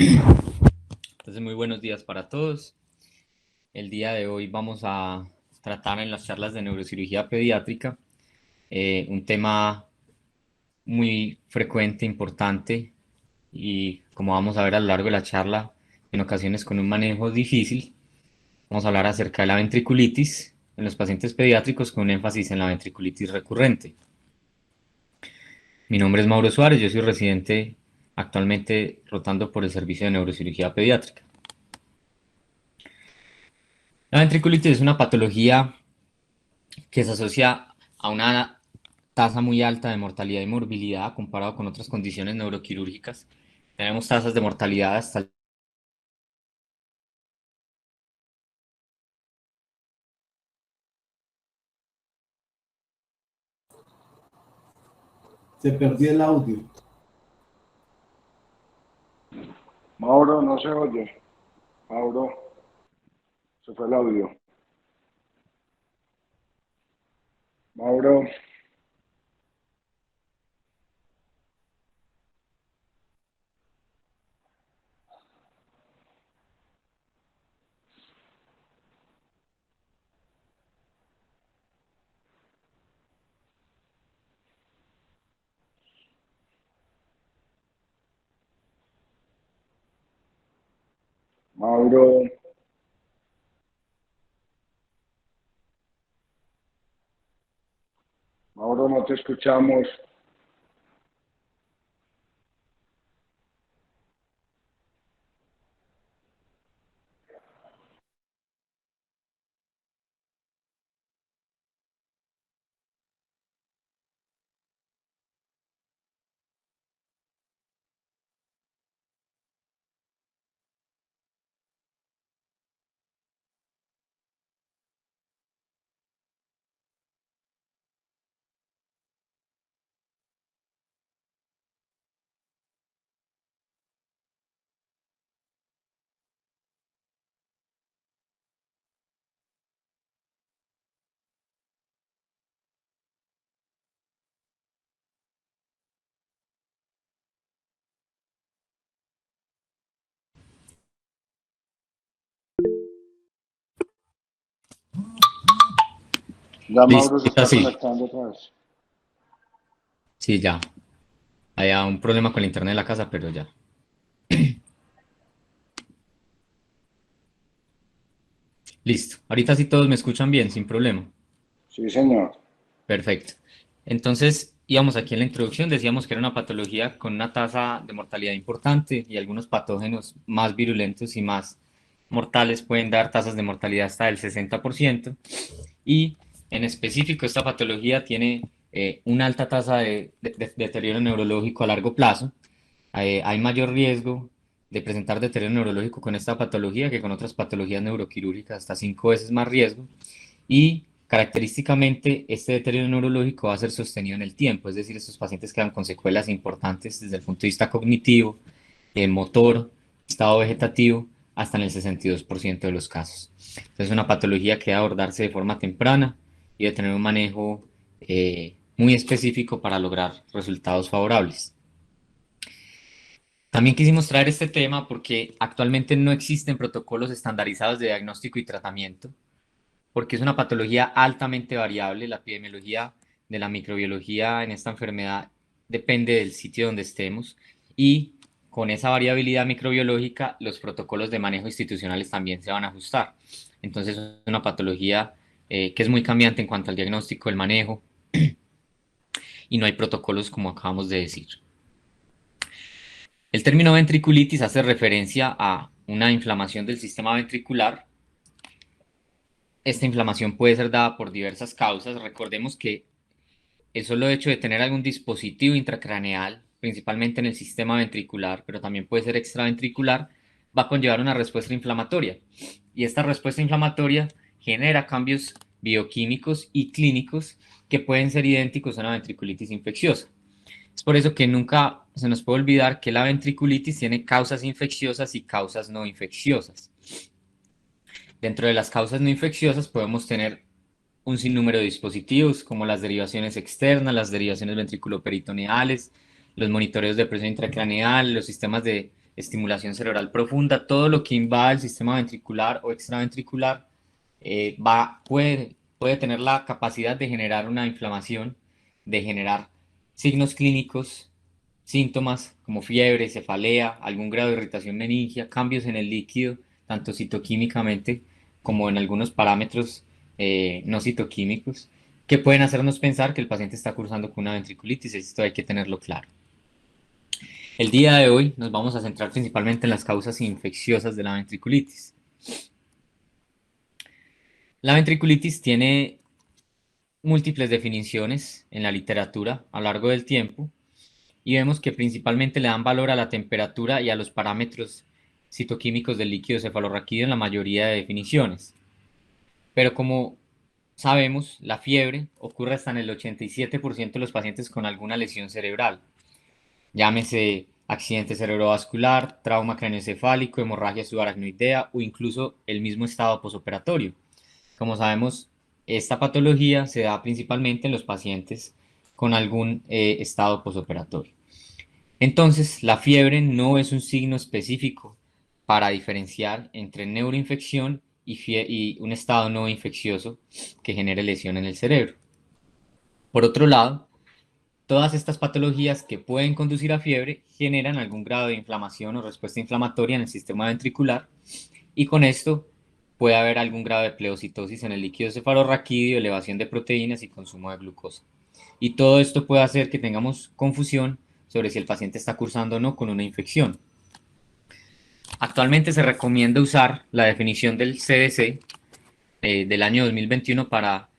Entonces, muy buenos días para todos. El día de hoy vamos a tratar en las charlas de neurocirugía pediátrica un tema muy frecuente, importante y como vamos a ver a lo largo de la charla, en ocasiones con un manejo difícil. Vamos a hablar acerca de la ventriculitis en los pacientes pediátricos con un énfasis en la ventriculitis recurrente. Mi nombre es Mauro Suárez, yo soy residente actualmente rotando por el servicio de neurocirugía pediátrica. La ventriculitis es una patología que se asocia a una tasa muy alta de mortalidad y morbilidad comparado con otras condiciones neuroquirúrgicas. Tenemos tasas de mortalidad hasta el Se perdió el audio. Mauro, no se oye. Mauro, se fue el audio. Mauro, Mauro, Mauro, no te escuchamos. Ya Listo, Mauro se ahorita está sí. conectando otra vez. Sí, ya. Había un problema con el internet de la casa, pero ya. Listo. Ahorita sí todos me escuchan bien, sin problema. Sí, señor. Perfecto. Entonces, íbamos aquí en la introducción, decíamos que era una patología con una tasa de mortalidad importante y algunos patógenos más virulentos y más mortales pueden dar tasas de mortalidad hasta del 60%. Y en específico, esta patología tiene una alta tasa de deterioro neurológico a largo plazo. Hay mayor riesgo de presentar deterioro neurológico con esta patología que con otras patologías neuroquirúrgicas, hasta 5 veces más riesgo. Y característicamente, este deterioro neurológico va a ser sostenido en el tiempo, es decir, estos pacientes quedan con secuelas importantes desde el punto de vista cognitivo, motor, estado vegetativo, hasta en el 62% de los casos. Entonces, es una patología que debe abordarse de forma temprana y de tener un manejo muy específico para lograr resultados favorables. También quisimos traer este tema porque actualmente no existen protocolos estandarizados de diagnóstico y tratamiento, porque es una patología altamente variable. La epidemiología de la microbiología en esta enfermedad depende del sitio donde estemos y con esa variabilidad microbiológica los protocolos de manejo institucionales también se van a ajustar. Entonces es una patología que es muy cambiante en cuanto al diagnóstico, el manejo y no hay protocolos como acabamos de decir. El término ventriculitis hace referencia a una inflamación del sistema ventricular. Esta inflamación puede ser dada por diversas causas. Recordemos que el solo hecho de tener algún dispositivo intracraneal, principalmente en el sistema ventricular, pero también puede ser extraventricular, va a conllevar una respuesta inflamatoria. Y esta respuesta inflamatoria genera cambios bioquímicos y clínicos que pueden ser idénticos a una ventriculitis infecciosa. Es por eso que nunca se nos puede olvidar que la ventriculitis tiene causas infecciosas y causas no infecciosas. Dentro de las causas no infecciosas podemos tener un sinnúmero de dispositivos como las derivaciones externas, las derivaciones ventriculoperitoneales, los monitoreos de presión intracraneal, los sistemas de estimulación cerebral profunda, todo lo que invade el sistema ventricular o extraventricular puede tener la capacidad de generar una inflamación, de generar signos clínicos, síntomas como fiebre, cefalea, algún grado de irritación meningia, cambios en el líquido, tanto citoquímicamente como en algunos parámetros no citoquímicos, que pueden hacernos pensar que el paciente está cursando con una ventriculitis. Esto hay que tenerlo claro. El día de hoy nos vamos a centrar principalmente en las causas infecciosas de la ventriculitis. La ventriculitis tiene múltiples definiciones en la literatura a lo largo del tiempo y vemos que principalmente le dan valor a la temperatura y a los parámetros citoquímicos del líquido cefalorraquídeo en la mayoría de definiciones. Pero como sabemos, la fiebre ocurre hasta en el 87% de los pacientes con alguna lesión cerebral. Llámese accidente cerebrovascular, trauma craneoencefálico, hemorragia subaracnoidea o incluso el mismo estado posoperatorio. Como sabemos, esta patología se da principalmente en los pacientes con algún estado posoperatorio. Entonces, la fiebre no es un signo específico para diferenciar entre neuroinfección y un estado no infeccioso que genere lesión en el cerebro. Por otro lado, todas estas patologías que pueden conducir a fiebre generan algún grado de inflamación o respuesta inflamatoria en el sistema ventricular y con esto puede haber algún grado de pleocitosis en el líquido cefalorraquídeo, elevación de proteínas y consumo de glucosa. Y todo esto puede hacer que tengamos confusión sobre si el paciente está cursando o no con una infección. Actualmente se recomienda usar la definición del CDC del año 2021 para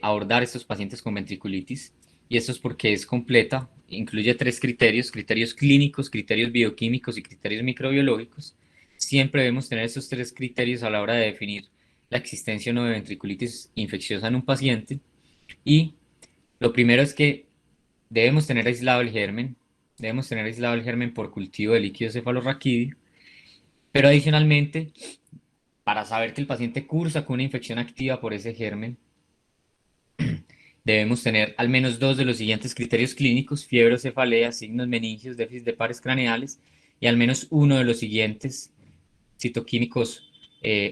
abordar estos pacientes con ventriculitis, y esto es porque es completa, incluye 3 criterios, criterios clínicos, criterios bioquímicos y criterios microbiológicos. Siempre debemos tener estos 3 criterios a la hora de definir la existencia o no de ventriculitis infecciosa en un paciente, y lo primero es que debemos tener aislado el germen por cultivo de líquido cefalorraquídeo, pero adicionalmente, para saber que el paciente cursa con una infección activa por ese germen, debemos tener al menos 2 de los siguientes criterios clínicos: fiebre o cefalea, signos meningios, déficit de pares craneales, y al menos uno de los siguientes citoquímicos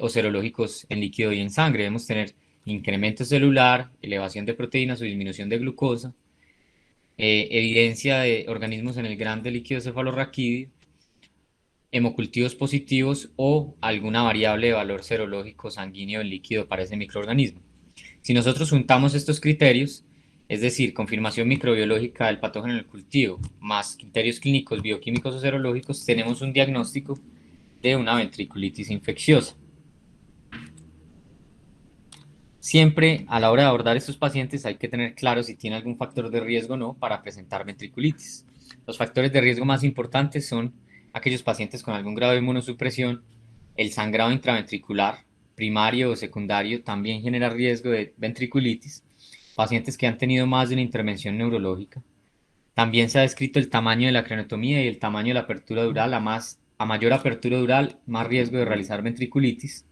o serológicos en líquido y en sangre. Debemos tener incremento celular, elevación de proteínas o disminución de glucosa, evidencia de organismos en el grande líquido cefalorraquídeo, hemocultivos positivos o alguna variable de valor serológico sanguíneo en líquido para ese microorganismo. Si nosotros juntamos estos criterios, es decir, confirmación microbiológica del patógeno en el cultivo, más criterios clínicos, bioquímicos o serológicos, tenemos un diagnóstico de una ventriculitis infecciosa. Siempre a la hora de abordar estos pacientes hay que tener claro si tiene algún factor de riesgo o no para presentar ventriculitis. Los factores de riesgo más importantes son aquellos pacientes con algún grado de inmunosupresión, el sangrado intraventricular, primario o secundario, también genera riesgo de ventriculitis, pacientes que han tenido más de una intervención neurológica. También se ha descrito el tamaño de la craneotomía y el tamaño de la apertura dural. A mayor apertura dural, más riesgo de realizar ventriculitis.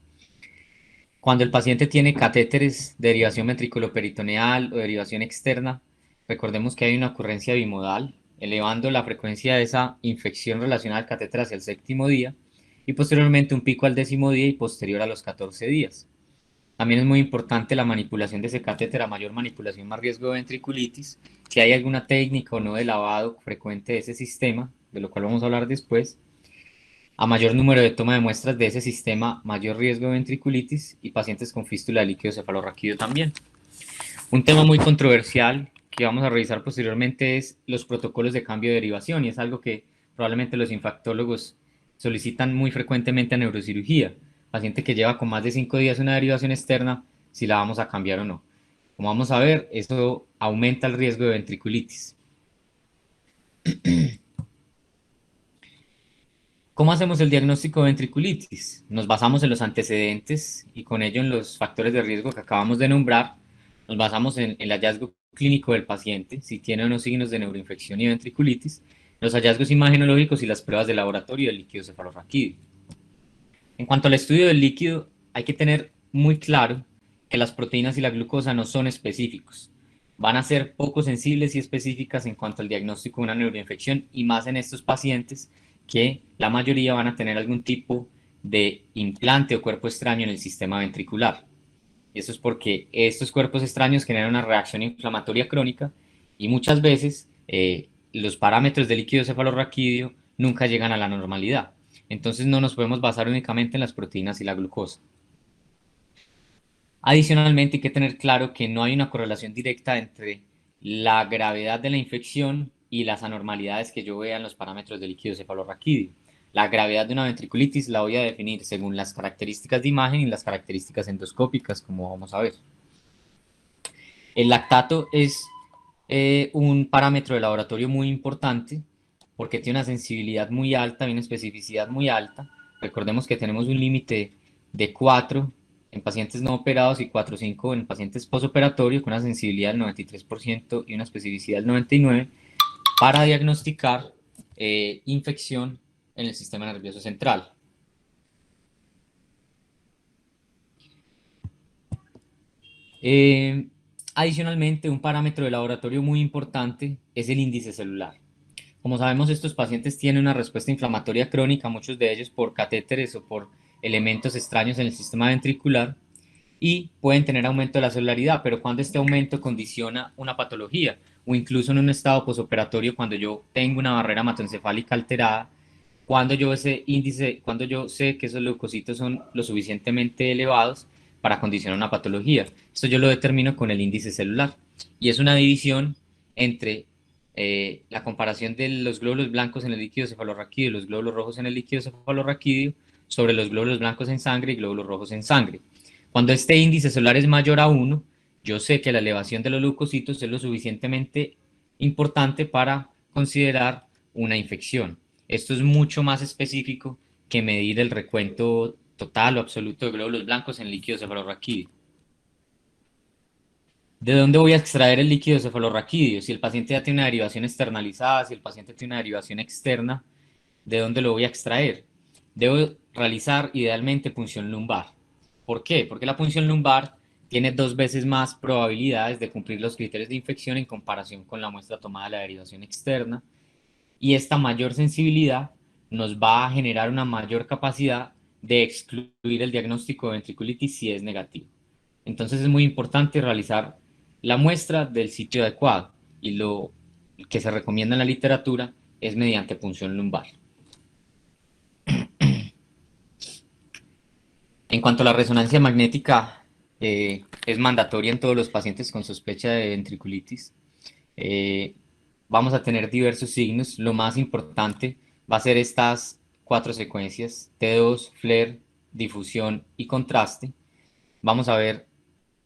Cuando el paciente tiene catéteres de derivación ventriculoperitoneal o derivación externa, recordemos que hay una ocurrencia bimodal, elevando la frecuencia de esa infección relacionada al catéter hacia el 7.º día y posteriormente un pico al 10.º día y posterior a los 14 días. También es muy importante la manipulación de ese catéter. A mayor manipulación, más riesgo de ventriculitis. Si hay alguna técnica o no de lavado frecuente de ese sistema, de lo cual vamos a hablar después. A mayor número de toma de muestras de ese sistema, mayor riesgo de ventriculitis, y pacientes con fístula de líquido cefalorraquídeo también. Un tema muy controversial que vamos a revisar posteriormente es los protocolos de cambio de derivación, y es algo que probablemente los infectólogos solicitan muy frecuentemente a neurocirugía. Paciente que lleva con más de 5 días una derivación externa, si la vamos a cambiar o no. Como vamos a ver, eso aumenta el riesgo de ventriculitis. ¿Cómo hacemos el diagnóstico de ventriculitis? Nos basamos en los antecedentes y con ello en los factores de riesgo que acabamos de nombrar. Nos basamos en el hallazgo clínico del paciente, si tiene o no signos de neuroinfección y ventriculitis, los hallazgos imagenológicos y las pruebas de laboratorio del líquido cefalorraquídeo. En cuanto al estudio del líquido, hay que tener muy claro que las proteínas y la glucosa no son específicos. Van a ser poco sensibles y específicas en cuanto al diagnóstico de una neuroinfección, y más en estos pacientes que la mayoría van a tener algún tipo de implante o cuerpo extraño en el sistema ventricular. Y eso es porque estos cuerpos extraños generan una reacción inflamatoria crónica y muchas veces los parámetros del líquido cefalorraquídeo nunca llegan a la normalidad. Entonces no nos podemos basar únicamente en las proteínas y la glucosa. Adicionalmente, hay que tener claro que no hay una correlación directa entre la gravedad de la infección y las anormalidades que yo vea en los parámetros del líquido cefalorraquídeo. La gravedad de una ventriculitis la voy a definir según las características de imagen y las características endoscópicas, como vamos a ver. El lactato es un parámetro de laboratorio muy importante porque tiene una sensibilidad muy alta y una especificidad muy alta. Recordemos que tenemos un límite de 4 en pacientes no operados y 4,5 en pacientes posoperatorios con una sensibilidad del 93% y una especificidad del 99% para diagnosticar infección en el sistema nervioso central. Adicionalmente, un parámetro de laboratorio muy importante es el índice celular. Como sabemos, estos pacientes tienen una respuesta inflamatoria crónica, muchos de ellos por catéteres o por elementos extraños en el sistema ventricular, y pueden tener aumento de la celularidad, pero cuando este aumento condiciona una patología o incluso en un estado posoperatorio, cuando yo tengo una barrera hematoencefálica alterada, cuando yo sé que esos leucocitos son lo suficientemente elevados para condicionar una patología. Esto yo lo determino con el índice celular y es una división entre la comparación de los glóbulos blancos en el líquido cefalorraquídeo y los glóbulos rojos en el líquido cefalorraquídeo sobre los glóbulos blancos en sangre y glóbulos rojos en sangre. Cuando este índice celular es mayor a 1, yo sé que la elevación de los leucocitos es lo suficientemente importante para considerar una infección. Esto es mucho más específico que medir el recuento total o absoluto de glóbulos blancos en líquido cefalorraquídeo. ¿De dónde voy a extraer el líquido cefalorraquídeo? Si el paciente ya tiene una derivación externalizada, si el paciente tiene una derivación externa, ¿de dónde lo voy a extraer? Debo realizar idealmente punción lumbar. ¿Por qué? Porque la punción lumbar tiene 2 veces más probabilidades de cumplir los criterios de infección en comparación con la muestra tomada de la derivación externa. Y esta mayor sensibilidad nos va a generar una mayor capacidad de excluir el diagnóstico de ventriculitis si es negativo. Entonces es muy importante realizar la muestra del sitio adecuado y lo que se recomienda en la literatura es mediante punción lumbar. En cuanto a la resonancia magnética, es mandatoria en todos los pacientes con sospecha de ventriculitis. Eh, Vamos a tener diversos signos. Lo más importante va a ser estas 4 secuencias: T2, flare, difusión y contraste. Vamos a ver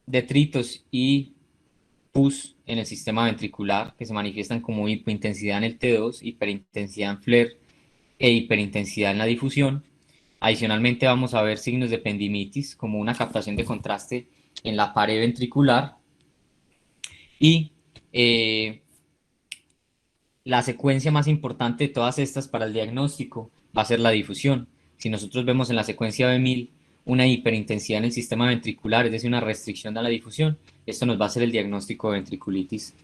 detritos y pus en el sistema ventricular que se manifiestan como hipointensidad en el T2, hiperintensidad en flare e hiperintensidad en la difusión. Adicionalmente vamos a ver signos de ependimitis como una captación de contraste en la pared ventricular y la secuencia más importante de todas estas para el diagnóstico va a ser la difusión. Si nosotros vemos en la secuencia B1000 una hiperintensidad en el sistema ventricular, es decir, una restricción a la difusión, esto nos va a hacer el diagnóstico de ventriculitis,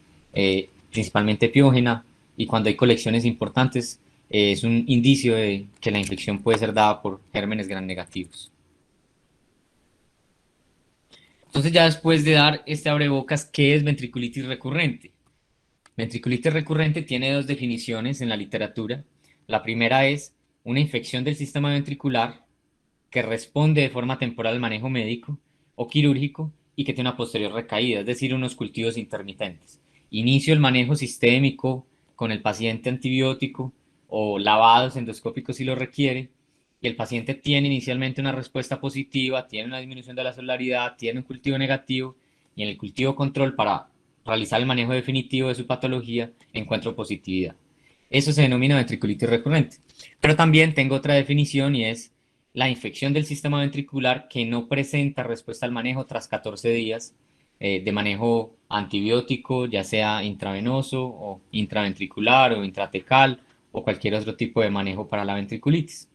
principalmente epiógena, y cuando hay colecciones importantes, es un indicio de que la infección puede ser dada por gérmenes gram negativos. Entonces ya después de dar este abrebocas, ¿qué es ventriculitis recurrente? Ventriculitis recurrente tiene 2 definiciones en la literatura. La primera es una infección del sistema ventricular que responde de forma temporal al manejo médico o quirúrgico y que tiene una posterior recaída, es decir, unos cultivos intermitentes. Inicio el manejo sistémico con el paciente antibiótico o lavados endoscópicos si lo requiere, y el paciente tiene inicialmente una respuesta positiva, tiene una disminución de la celularidad, tiene un cultivo negativo, y en el cultivo control para realizar el manejo definitivo de su patología encuentro positividad. Eso se denomina ventriculitis recurrente. Pero también tengo otra definición y es la infección del sistema ventricular que no presenta respuesta al manejo tras 14 días de manejo antibiótico, ya sea intravenoso o intraventricular o intratecal o cualquier otro tipo de manejo para la ventriculitis.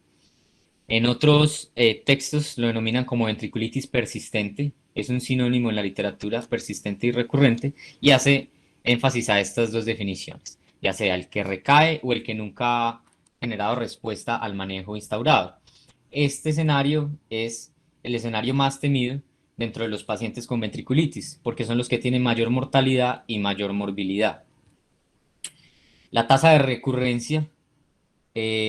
En otros textos lo denominan como ventriculitis persistente, es un sinónimo en la literatura, persistente y recurrente, y hace énfasis a estas 2 definiciones, ya sea el que recae o el que nunca generado respuesta al manejo instaurado. Este escenario es el escenario más temido dentro de los pacientes con ventriculitis, porque son los que tienen mayor mortalidad y mayor morbilidad. La tasa de recurrencia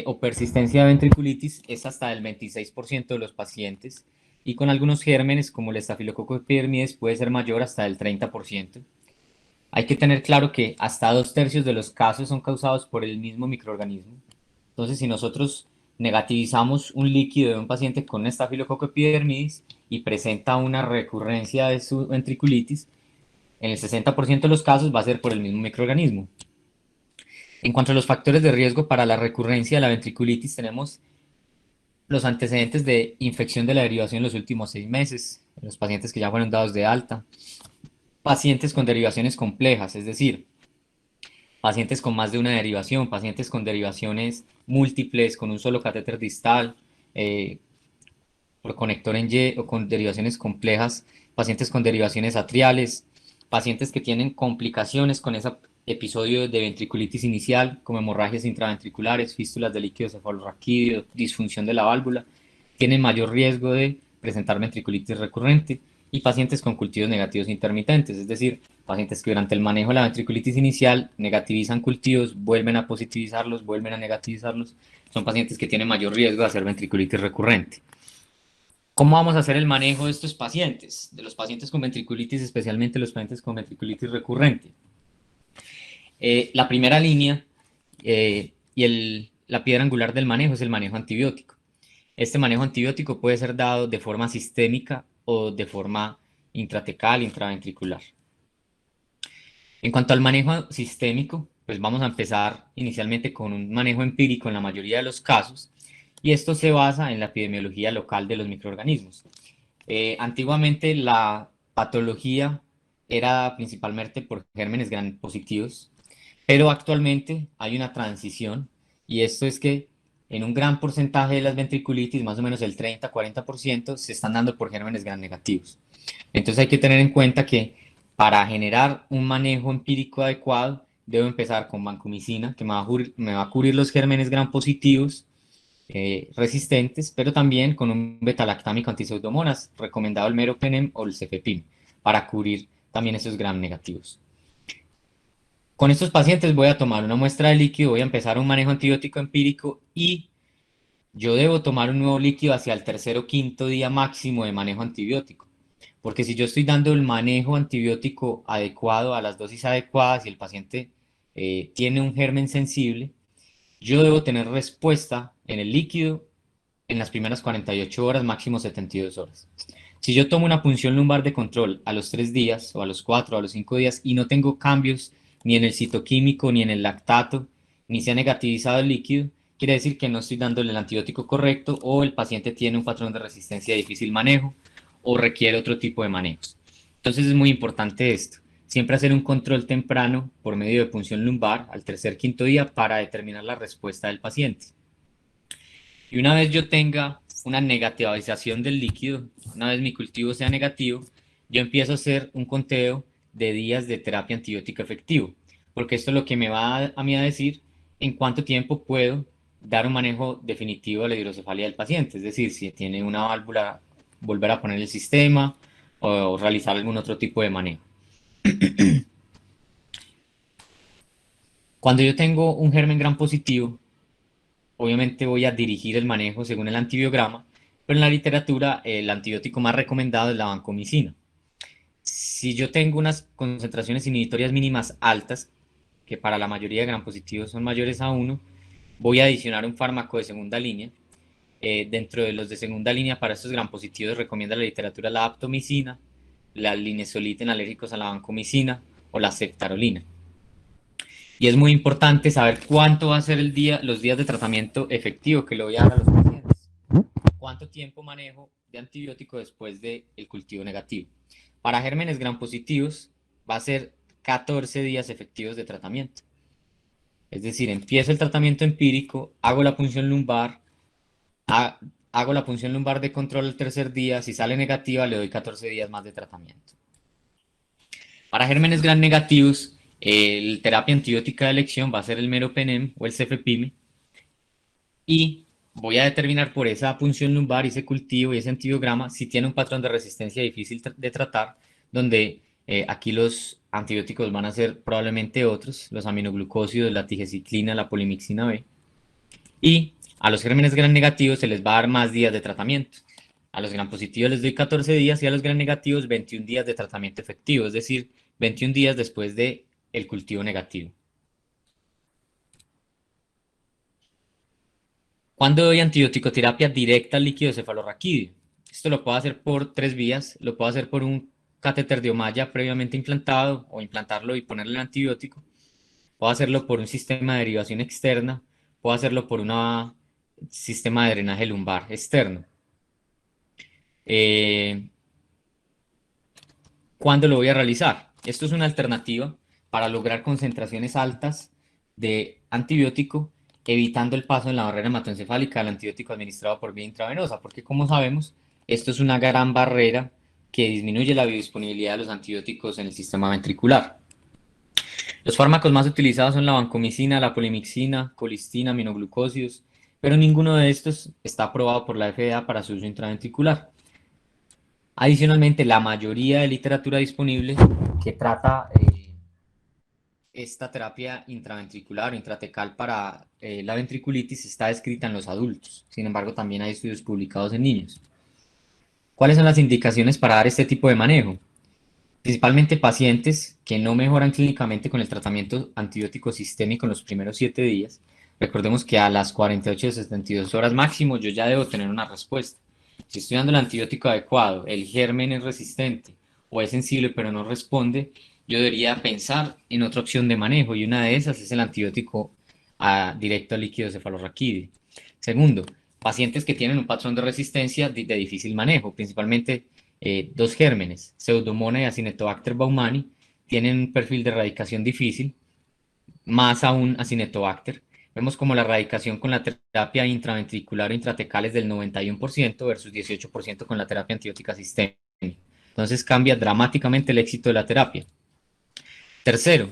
o persistencia de ventriculitis es hasta el 26% de los pacientes y con algunos gérmenes como el estafilococo epidermidis puede ser mayor hasta el 30%. Hay que tener claro que hasta 2/3 de los casos son causados por el mismo microorganismo. Entonces, si nosotros negativizamos un líquido de un paciente con estafilococo epidermidis y presenta una recurrencia de su ventriculitis, en el 60% de los casos va a ser por el mismo microorganismo. En cuanto a los factores de riesgo para la recurrencia de la ventriculitis, tenemos los antecedentes de infección de la derivación en los últimos 6 meses, los pacientes que ya fueron dados de alta, pacientes con derivaciones complejas, es decir, pacientes con más de una derivación, pacientes con derivaciones múltiples, con un solo catéter distal, por conector en Y o con derivaciones complejas, pacientes con derivaciones atriales, pacientes que tienen complicaciones con ese episodio de ventriculitis inicial, como hemorragias intraventriculares, fístulas de líquido cefalorraquídeo, disfunción de la válvula, tienen mayor riesgo de presentar ventriculitis recurrente y pacientes con cultivos negativos intermitentes, es decir, pacientes que durante el manejo de la ventriculitis inicial negativizan cultivos, vuelven a positivizarlos, vuelven a negativizarlos, son pacientes que tienen mayor riesgo de hacer ventriculitis recurrente. ¿Cómo vamos a hacer el manejo de estos pacientes? De los pacientes con ventriculitis, especialmente los pacientes con ventriculitis recurrente. La primera línea la piedra angular del manejo es el manejo antibiótico. Este manejo antibiótico puede ser dado de forma sistémica o de forma intratecal, intraventricular. En cuanto al manejo sistémico, pues vamos a empezar inicialmente con un manejo empírico en la mayoría de los casos, y esto se basa en la epidemiología local de los microorganismos. Antiguamente la patología era principalmente por gérmenes gram positivos, pero actualmente hay una transición y esto es que en un gran porcentaje de las ventriculitis, más o menos el 30-40%, se están dando por gérmenes gram negativos. Entonces hay que tener en cuenta que para generar un manejo empírico adecuado, debo empezar con vancomicina, que me va a cubrir los gérmenes gram positivos resistentes, pero también con un betalactámico antiseudomonas, recomendado el meropenem o el cefepime, para cubrir también esos gram negativos. Con estos pacientes voy a tomar una muestra de líquido, voy a empezar un manejo antibiótico empírico y yo debo tomar un nuevo líquido hacia el tercer o quinto día máximo de manejo antibiótico. Porque si yo estoy dando el manejo antibiótico adecuado a las dosis adecuadas y el paciente tiene un germen sensible, yo debo tener respuesta en el líquido en las primeras 48 horas, máximo 72 horas. Si yo tomo una punción lumbar de control a los 3 días, o a los 4, o a los 5 días, y no tengo cambios ni en el citoquímico, ni en el lactato, ni se ha negativizado el líquido, quiere decir que no estoy dándole el antibiótico correcto, o el paciente tiene un patrón de resistencia de difícil manejo, o requiere otro tipo de manejos. Entonces es muy importante esto. Siempre hacer un control temprano por medio de punción lumbar al tercer quinto día para determinar la respuesta del paciente. Y una vez yo tenga una negativización del líquido, una vez mi cultivo sea negativo, yo empiezo a hacer un conteo de días de terapia antibiótica efectivo, porque esto es lo que me va a mí a decir en cuánto tiempo puedo dar un manejo definitivo de la hidrocefalia del paciente, es decir, si tiene una válvula, volver a poner el sistema o realizar algún otro tipo de manejo. Cuando yo tengo un germen gram positivo, obviamente voy a dirigir el manejo según el antibiograma, pero en la literatura el antibiótico más recomendado es la vancomicina. Si yo tengo unas concentraciones inhibitorias mínimas altas, que para la mayoría de gram positivos son mayores a 1, voy a adicionar un fármaco de segunda línea. Dentro de los de segunda línea para estos gram positivos recomienda la literatura la aptomicina, la linezolid en alérgicos a la vancomicina o la ceftarolina. Y es muy importante saber cuánto va a ser los días de tratamiento efectivo que le voy a dar a los pacientes. Cuánto tiempo manejo de antibiótico después del cultivo negativo. Para gérmenes gram positivos va a ser 14 días efectivos de tratamiento. Es decir, empiezo el tratamiento empírico, hago la punción lumbar, hago la punción lumbar de control el tercer día, si sale negativa le doy 14 días más de tratamiento. Para gérmenes gram negativos, la terapia antibiótica de elección va a ser el meropenem o el cefepime. y voy a determinar por esa punción lumbar y ese cultivo y ese antibiograma si tiene un patrón de resistencia difícil de tratar, donde aquí los antibióticos van a ser probablemente otros, los aminoglucósidos, la tigecyclina, la polimixina B, y a los gérmenes gram negativos se les va a dar más días de tratamiento. A los gram positivos les doy 14 días y a los gram negativos 21 días de tratamiento efectivo, es decir, 21 días después de el cultivo negativo. ¿Cuándo doy antibiótico-terapia directa al líquido cefalorraquídeo? Esto lo puedo hacer por tres vías. Lo puedo hacer por un catéter de Omaya previamente implantado o implantarlo y ponerle el antibiótico. Puedo hacerlo por un sistema de derivación externa. Puedo hacerlo por un sistema de drenaje lumbar externo. Eh, ¿Cuándo lo voy a realizar? Esto es una alternativa para lograr concentraciones altas de antibiótico, evitando el paso en la barrera hematoencefálica del antibiótico administrado por vía intravenosa, porque como sabemos, esto es una gran barrera que disminuye la biodisponibilidad de los antibióticos en el sistema ventricular. Los fármacos más utilizados son la vancomicina, la polimixina, colistina, aminoglucósidos, pero ninguno de estos está aprobado por la FDA para su uso intraventricular. Adicionalmente, la mayoría de literatura disponible que trata esta terapia intraventricular o intratecal para la ventriculitis está descrita en los adultos. Sin embargo, también hay estudios publicados en niños. ¿Cuáles son las indicaciones para dar este tipo de manejo? Principalmente pacientes que no mejoran clínicamente con el tratamiento antibiótico sistémico en los primeros 7 días. Recordemos que a las 48 de 72 horas máximo yo ya debo tener una respuesta. Si estoy dando el antibiótico adecuado, el germen es resistente o es sensible pero no responde, yo debería pensar en otra opción de manejo y una de esas es el antibiótico directo al líquido cefalorraquídeo. Segundo, pacientes que tienen un patrón de resistencia de difícil manejo, principalmente dos gérmenes, Pseudomonas y Acinetobacter baumani, tienen un perfil de erradicación difícil, más aún Acinetobacter. Vemos como la erradicación con la terapia intraventricular o intratecal es del 91% versus 18% con la terapia antibiótica sistémica. Entonces cambia dramáticamente el éxito de la terapia. Tercero,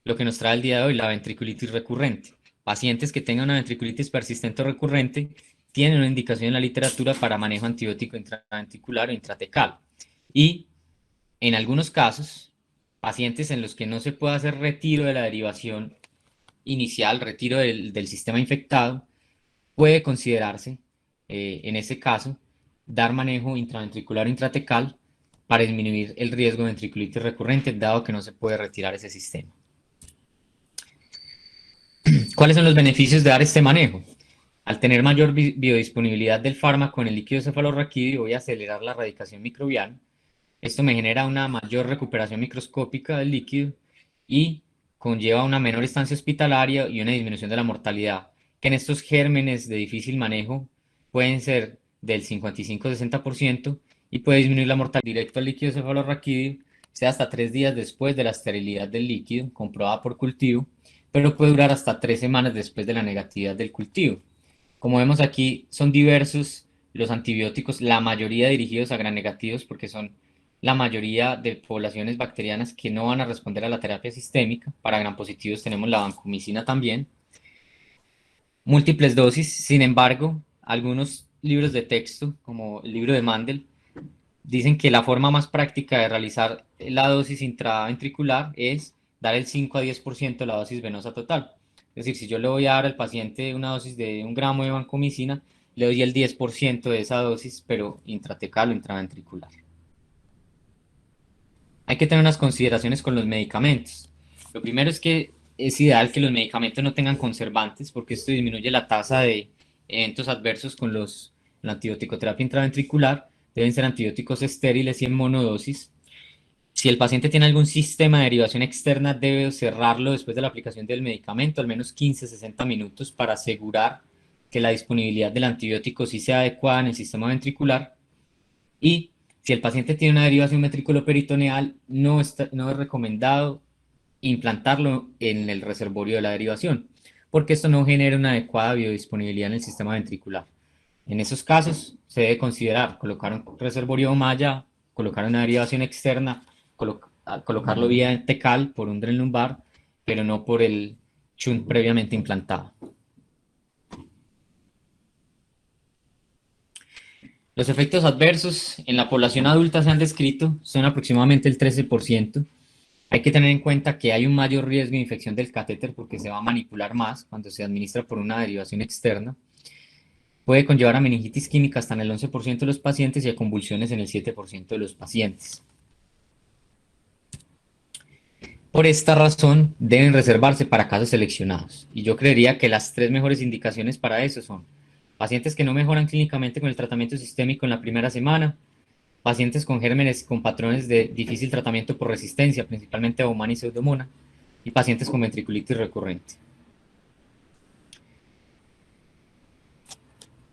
lo que nos trae el día de hoy, la ventriculitis recurrente. Pacientes que tengan una ventriculitis persistente o recurrente tienen una indicación en la literatura para manejo antibiótico intraventricular o intratecal. Y en algunos casos, pacientes en los que no se puede hacer retiro de la derivación inicial, retiro del sistema infectado, puede considerarse, en ese caso, dar manejo intraventricular o intratecal para disminuir el riesgo de ventriculitis recurrente, dado que no se puede retirar ese sistema. ¿Cuáles son los beneficios de dar este manejo? Al tener mayor biodisponibilidad del fármaco en el líquido cefalorraquídeo, voy a acelerar la erradicación microbiana. Esto me genera una mayor recuperación microscópica del líquido y conlleva una menor estancia hospitalaria y una disminución de la mortalidad, que en estos gérmenes de difícil manejo pueden ser del 55-60% y puede disminuir la mortalidad directo al líquido cefalorraquídeo, sea hasta 3 días después de la esterilidad del líquido, comprobada por cultivo, pero puede durar hasta 3 semanas después de la negatividad del cultivo. Como vemos aquí, son diversos los antibióticos, la mayoría dirigidos a gram negativos porque son la mayoría de poblaciones bacterianas que no van a responder a la terapia sistémica. Para gram positivos tenemos la vancomicina también. Múltiples dosis, sin embargo, algunos libros de texto, como el libro de Mandel, dicen que la forma más práctica de realizar la dosis intraventricular es dar el 5 a 10% de la dosis venosa total. Es decir, si yo le voy a dar al paciente una dosis de 1 gramo de vancomicina, le doy el 10% de esa dosis, pero intratecal o intraventricular. Hay que tener unas consideraciones con los medicamentos. Lo primero es que es ideal que los medicamentos no tengan conservantes, porque esto disminuye la tasa de eventos adversos con la antibiótico-terapia intraventricular. Deben ser antibióticos estériles y en monodosis. Si el paciente tiene algún sistema de derivación externa, debe cerrarlo después de la aplicación del medicamento, al menos 15-60 minutos, para asegurar que la disponibilidad del antibiótico sí sea adecuada en el sistema ventricular. Y si el paciente tiene una derivación ventriculoperitoneal, no es recomendado implantarlo en el reservorio de la derivación, porque esto no genera una adecuada biodisponibilidad en el sistema ventricular. En esos casos, se debe considerar colocar un reservorio malla, colocar una derivación externa, colocarlo vía tecal por un dren lumbar, pero no por el shunt previamente implantado. Los efectos adversos en la población adulta se han descrito, son aproximadamente el 13%. Hay que tener en cuenta que hay un mayor riesgo de infección del catéter porque se va a manipular más cuando se administra por una derivación externa. Puede conllevar a meningitis química hasta en el 11% de los pacientes y a convulsiones en el 7% de los pacientes. Por esta razón, deben reservarse para casos seleccionados. Y yo creería que las tres mejores indicaciones para eso son pacientes que no mejoran clínicamente con el tratamiento sistémico en la primera semana, pacientes con gérmenes con patrones de difícil tratamiento por resistencia, principalmente a Humana y Pseudomonas, y pacientes con ventriculitis recurrente.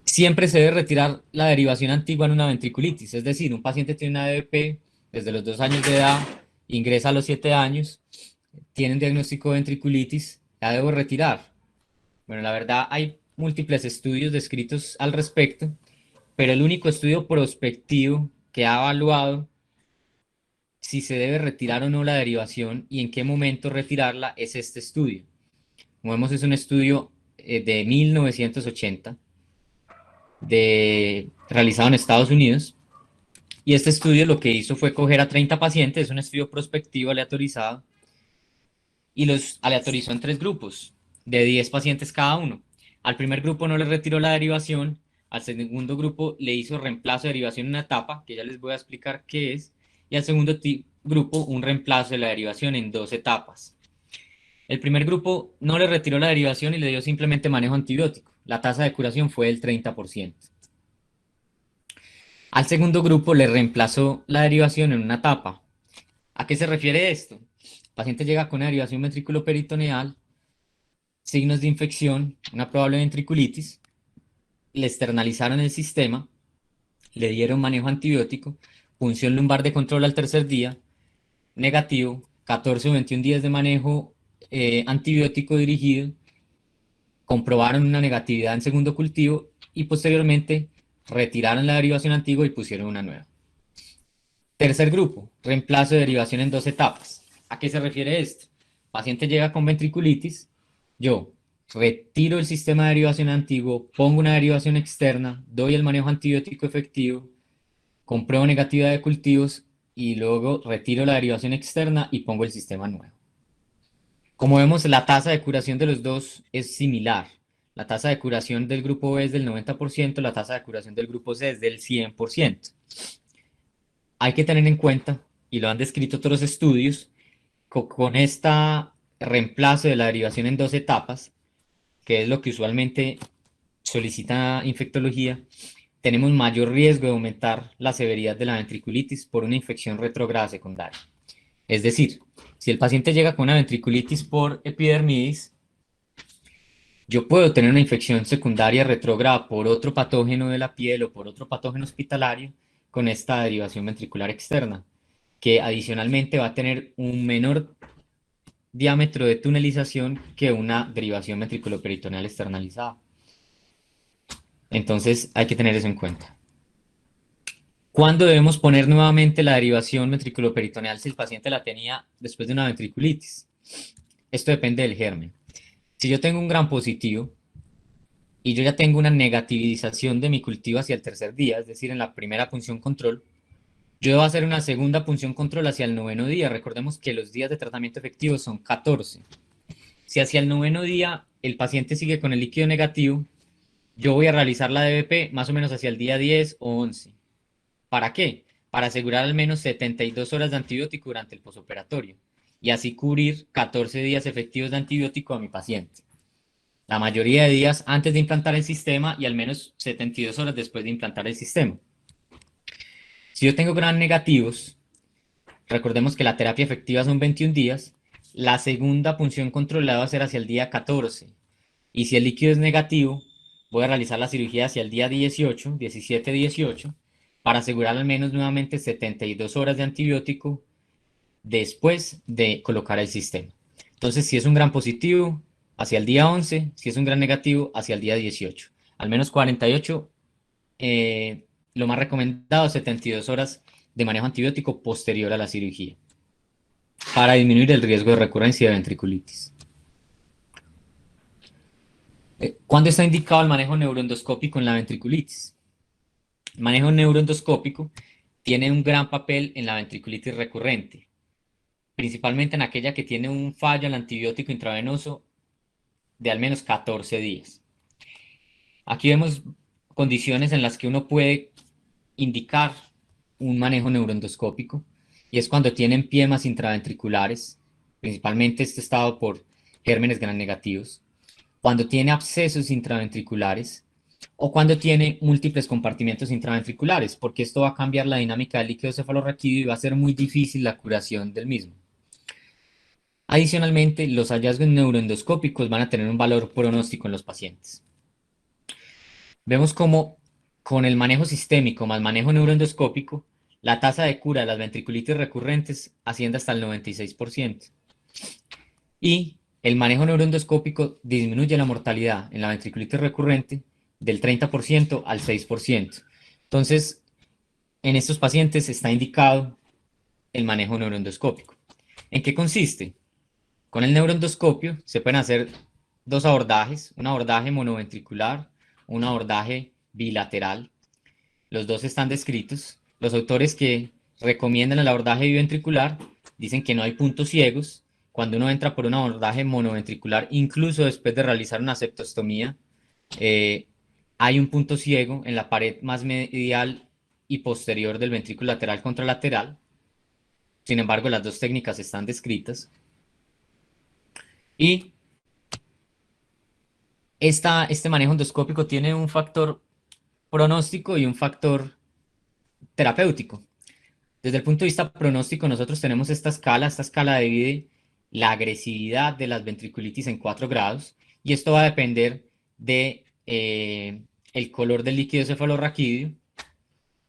Siempre se debe retirar la derivación antigua en una ventriculitis, es decir, un paciente tiene una DVP desde los 2 años de edad, ingresa a los 7 años, tiene un diagnóstico de ventriculitis, la debo retirar. Bueno, la verdad hay múltiples estudios descritos al respecto, pero el único estudio prospectivo que ha evaluado si se debe retirar o no la derivación y en qué momento retirarla es este estudio. Como vemos, es un estudio de 1980 realizado en Estados Unidos. Y este estudio lo que hizo fue coger a 30 pacientes, es un estudio prospectivo aleatorizado, y los aleatorizó en 3 grupos, de 10 pacientes cada uno. Al primer grupo no le retiró la derivación, al segundo grupo le hizo reemplazo de derivación en una etapa, que ya les voy a explicar qué es, y al segundo grupo un reemplazo de la derivación en 2 etapas. El primer grupo no le retiró la derivación y le dio simplemente manejo antibiótico. La tasa de curación fue del 30%. Al segundo grupo le reemplazó la derivación en una etapa. ¿A qué se refiere esto? El paciente llega con una derivación ventriculoperitoneal, signos de infección, una probable ventriculitis, le externalizaron el sistema, le dieron manejo antibiótico, punción lumbar de control al tercer día, negativo, 14 o 21 días de manejo antibiótico dirigido, comprobaron una negatividad en segundo cultivo y posteriormente retiraron la derivación antigua y pusieron una nueva. Tercer grupo, reemplazo de derivación en 2 etapas. ¿A qué se refiere esto? El paciente llega con ventriculitis, yo retiro el sistema de derivación antiguo, pongo una derivación externa, doy el manejo antibiótico efectivo, compruebo negatividad de cultivos y luego retiro la derivación externa y pongo el sistema nuevo. Como vemos, la tasa de curación de los dos es similar. La tasa de curación del grupo B es del 90%, la tasa de curación del grupo C es del 100%. Hay que tener en cuenta, y lo han descrito otros estudios, con esta reemplazo de la derivación en 2 etapas, que es lo que usualmente solicita infectología, tenemos mayor riesgo de aumentar la severidad de la ventriculitis por una infección retrógrada secundaria. Es decir, si el paciente llega con una ventriculitis por epidermidis, yo puedo tener una infección secundaria retrógrada por otro patógeno de la piel o por otro patógeno hospitalario con esta derivación ventricular externa, que adicionalmente va a tener un menor diámetro de tunelización que una derivación ventriculoperitoneal externalizada. Entonces hay que tener eso en cuenta. ¿Cuándo debemos poner nuevamente la derivación ventriculoperitoneal si el paciente la tenía después de una ventriculitis? Esto depende del germen. Si yo tengo un gram positivo y yo ya tengo una negativización de mi cultivo hacia el tercer día, es decir, en la primera punción control, yo debo hacer una segunda punción control hacia el 9º día. Recordemos que los días de tratamiento efectivo son 14. Si hacia el 9º día el paciente sigue con el líquido negativo, yo voy a realizar la DBP más o menos hacia el día 10 o 11. ¿Para qué? Para asegurar al menos 72 horas de antibiótico durante el posoperatorio y así cubrir 14 días efectivos de antibiótico a mi paciente. La mayoría de días antes de implantar el sistema y al menos 72 horas después de implantar el sistema. Si yo tengo gram negativos, recordemos que la terapia efectiva son 21 días, la segunda punción controlada va a ser hacia el día 14. Y si el líquido es negativo, voy a realizar la cirugía hacia el día 18, 17, 18, para asegurar al menos nuevamente 72 horas de antibiótico después de colocar el sistema. Entonces, si es un gran positivo, hacia el día 11, si es un gran negativo, hacia el día 18. Al menos 48, lo más recomendado, 72 horas de manejo antibiótico posterior a la cirugía, para disminuir el riesgo de recurrencia de ventriculitis. ¿Cuándo está indicado el manejo neuroendoscópico en la ventriculitis? El manejo neuroendoscópico tiene un gran papel en la ventriculitis recurrente, principalmente en aquella que tiene un fallo al antibiótico intravenoso de al menos 14 días. Aquí vemos condiciones en las que uno puede indicar un manejo neuroendoscópico y es cuando tiene empiemas intraventriculares, principalmente este estado por gérmenes gram negativos, cuando tiene abscesos intraventriculares o cuando tiene múltiples compartimentos intraventriculares, porque esto va a cambiar la dinámica del líquido cefalorraquídeo y va a ser muy difícil la curación del mismo. Adicionalmente, los hallazgos neuroendoscópicos van a tener un valor pronóstico en los pacientes. Vemos cómo con el manejo sistémico más manejo neuroendoscópico, la tasa de cura de las ventriculitis recurrentes asciende hasta el 96%. Y el manejo neuroendoscópico disminuye la mortalidad en la ventriculitis recurrente del 30% al 6%. Entonces, en estos pacientes está indicado el manejo neuroendoscópico. ¿En qué consiste? Con el neuroendoscopio se pueden hacer dos abordajes, un abordaje monoventricular, un abordaje bilateral. Los dos están descritos. Los autores que recomiendan el abordaje biventricular dicen que no hay puntos ciegos. Cuando uno entra por un abordaje monoventricular, incluso después de realizar una septostomía, eh, hay un punto ciego en la pared más medial y posterior del ventrículo lateral contralateral. Sin embargo, las dos técnicas están descritas. Y este manejo endoscópico tiene un factor pronóstico y un factor terapéutico. Desde el punto de vista pronóstico, nosotros tenemos esta escala divide la agresividad de las ventriculitis en 4 grados y esto va a depender de el color del líquido cefalorraquídeo.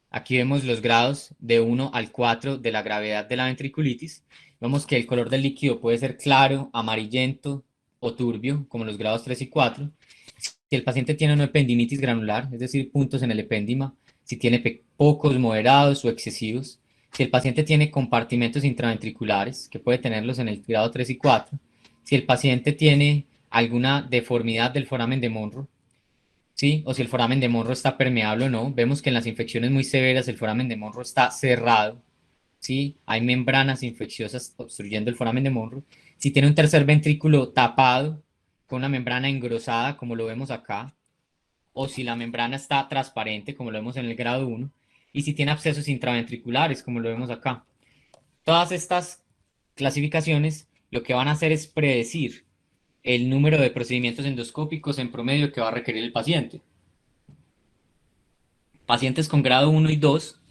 Aquí vemos los grados de 1 al 4 de la gravedad de la ventriculitis. Vemos que el color del líquido puede ser claro, amarillento o turbio, como los grados 3 y 4. Si el paciente tiene una ependimitis granular, es decir, puntos en el epéndima, si tiene pocos, moderados o excesivos, si el paciente tiene compartimentos intraventriculares, que puede tenerlos en el grado 3 y 4, si el paciente tiene alguna deformidad del foramen de Monro, ¿sí? O si el foramen de Monro está permeable o no. Vemos que en las infecciones muy severas el foramen de Monro está cerrado, ¿sí? Hay membranas infecciosas obstruyendo el foramen de Monro. Si tiene un tercer ventrículo tapado con una membrana engrosada, como lo vemos acá, o si la membrana está transparente, como lo vemos en el grado 1, y si tiene abscesos intraventriculares, como lo vemos acá. Todas estas clasificaciones lo que van a hacer es predecir el número de procedimientos endoscópicos en promedio que va a requerir el paciente. Pacientes con grado 1 y 2